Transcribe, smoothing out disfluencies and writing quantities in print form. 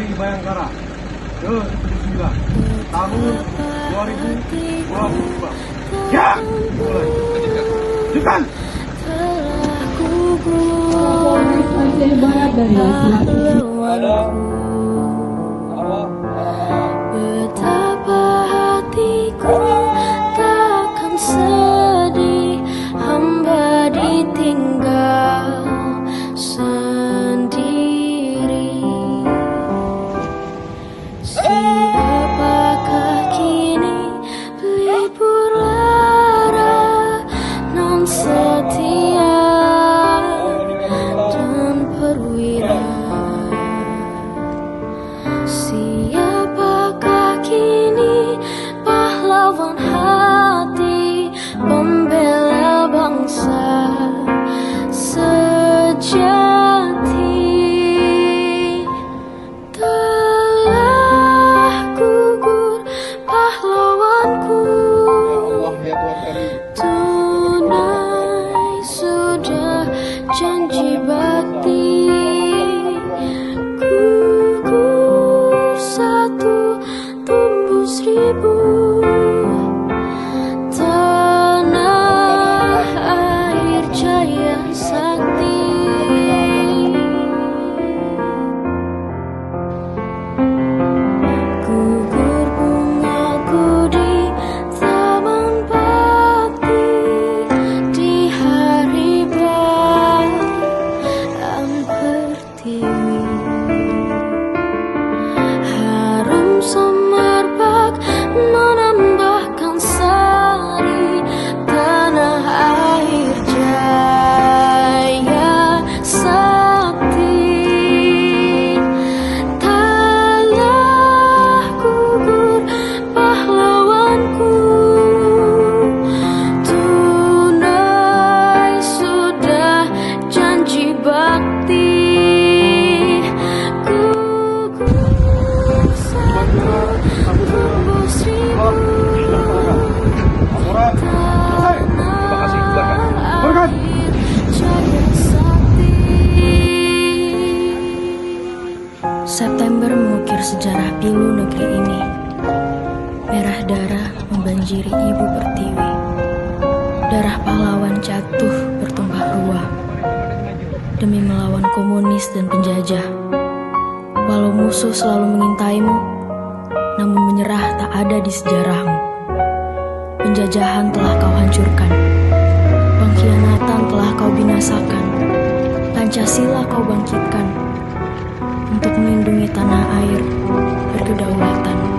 Hari Bayangkara ke-79 tahun 2022. Ya, mulai. Lanjutkan. Aceh Barat dari Betapa hatiku takkan sedih, hamba ditinggal sendiri. Siapakah kini pelipur lara non setia dan perwira? Siapakah kini pahlawan hati, pembela bangsa sejati? Telah gugur pahlawanku, tunai sudah janji bakti. Gugur satu, tumbuh seribu. Tanah air jaya sakti. Gugur bungaku di taman bakti, di hari bulan pertiwi. Harum semerbak menambahkan sari, tanah air jaya sakti. Telah gugur pahlawanku, tunai sudah janji bakti. Gugur satu, tumbuh seribu. Laporan selesai. Terima kasih. Silakan. Jaya sakti. September mengukir sejarah pilu negeri ini. Merah darah membanjiri ibu pertiwi. Darah pahlawan jatuh bertumpah ruah demi melawan komunis dan penjajah. Walau musuh selalu mengintaimu, namun menyerah tak ada di sejarahmu. Penjajahan telah kau hancurkan, pengkhianatan telah kau binasakan. Pancasila kau bangkitkan untuk melindungi tanah air berkedaulatan.